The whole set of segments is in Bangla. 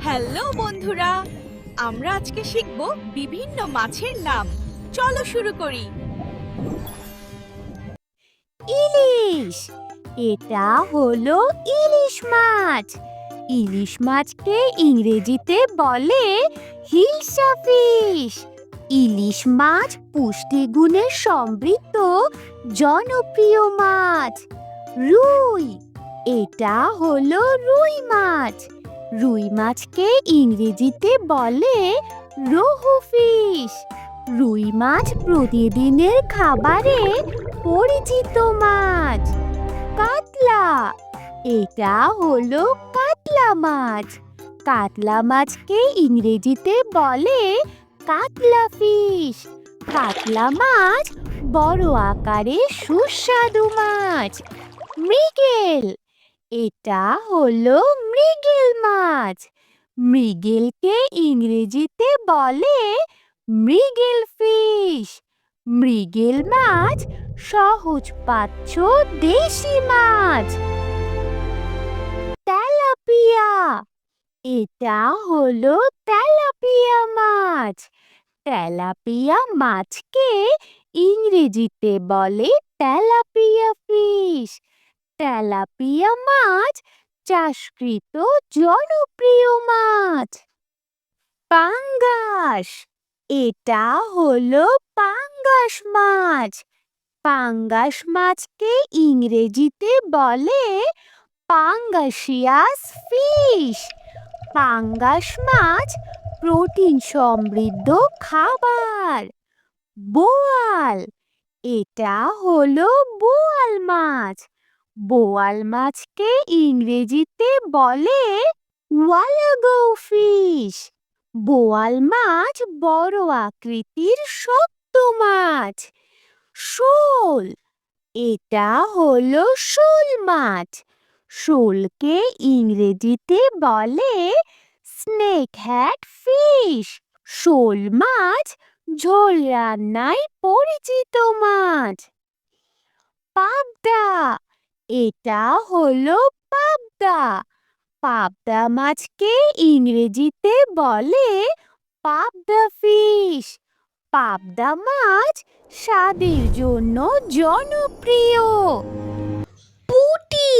হ্যালো বন্ধুরা, আমরা আজকে শিখব বিভিন্ন মাছের নাম। চলো শুরু করি। ইলিশ। এটা হলো ইলিশ মাছ। ইলিশ মাছকে ইংরেজিতে বলে হিলসা ফিশ। ইলিশ মাছ পুষ্টিগুণে সমৃদ্ধ জনপ্রিয় মাছ। রুই। এটা হলো রুই মাছ। রুই মাছকে ইংরেজিতে বলে রোহু ফিশ। রুই মাছ প্রতিদিনের খাবারে পরিচিত মাছ। কাতলা। এটা হলো কাতলা মাছ। কাতলা মাছকে ইংরেজিতে বলে কাতলা ফিশ। কাতলা মাছ বড় আকারে সুস্বাদু মাছ। মৃগেল। এটা হলো মৃগেল মাছ। মৃগেলকে ইংরেজিতে বলে মৃগেল ফিশ। মৃগেল মাছ সহজপাচ্য দেশি মাছ। তেলাপিয়া। এটা হলো তেলাপিয়া মাছ। তেলাপিয়া মাছকে ইংরেজিতে বলে তেলাপিয়া ফিশ। তেলাপিয়া মাছ চাষকৃত জনপ্রিয় মাছ। পাঙ্গাস। এটা হলো পাঙ্গাস মাছ। পাঙ্গাস মাছকে ইংরেজিতে বলে পাঙ্গাসিয়াস ফিশ। পাঙ্গাস মাছ প্রোটিন সমৃদ্ধ খাবার। বোয়াল। এটা হলো বোয়াল মাছ। বোয়াল মাছকে ইংরেজিতে বলে ওয়ালাগো ফিশ। বোয়াল মাছ বড় আকৃতির শক্ত মাছ। শোল। এটা হলো শোল মাছ। শোলকে ইংরেজিতে বলে স্নেক হেড ফিশ। শোল মাছ ঝোল রান্নায় পরিচিত মাছ। পাবদা। এটা হলো পাবদা। পাবদা মাছকে ইংরেজিতে বলে পাবদা ফিশ। পাবদা মাছ স্বাদের জন্য জনপ্রিয়। পুঁটি।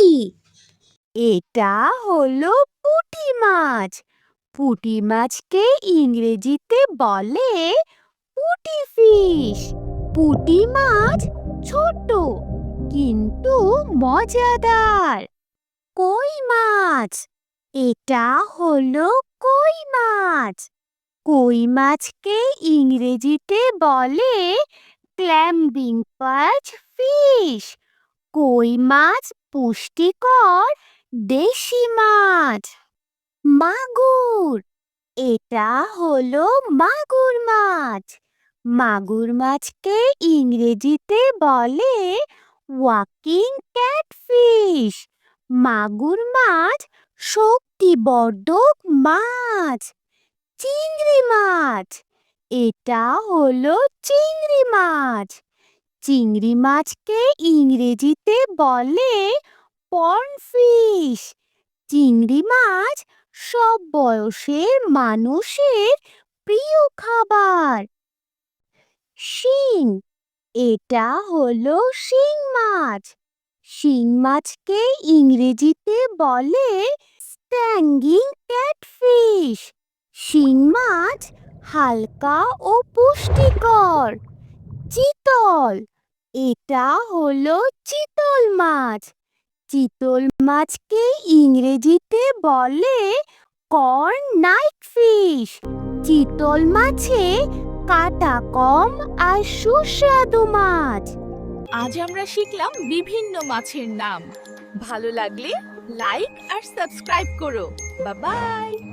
এটা হলো পুঁটি মাছ। পুঁটি মাছকে ইংরেজিতে বলে পুঁটি ফিশ। পুঁটি মাছ ছোট কিন্তু মজাদার। কই মাছ। এটা হলো কই মাছ। কই মাছকে ইংরেজিতে বলে ক্ল্যাম্বিং পার্চ ফিশ। কই মাছ পুষ্টিকর দেশি মাছ। মাগুর। এটা হলো মাগুর মাছ। মাগুর মাছকে ইংরেজিতে বলে ওয়াকিং ক্যাটফিশ। মাগুর মাছ শক্তিবর্ধক মাছ। চিংড়ি মাছ। এটা হলো চিংড়ি মাছ। চিংড়ি মাছকে ইংরেজিতে বলে পর্নফিশ। চিংড়ি মাছ সব বয়সের মানুষের প্রিয় খাবার। শিং। এটা হলো শিং মাছ। শিং মাছকে ইংরেজিতে বলে স্ট্যাঙ্গিং ক্যাটফিশ। শিং মাছ হালকা ও পুষ্টিকর। চিতল। এটা হলো চিতল মাছ। চিতল মাছকে ইংরেজিতে বলে কর্ন নাইট ফিশ। চিতল মাছে কাঁটা কম আর সুস্বাদু মাছ। আজ আমরা শিখলাম বিভিন্ন মাছের নাম। ভালো লাগলে লাইক আর সাবস্ক্রাইব করো। Bye bye.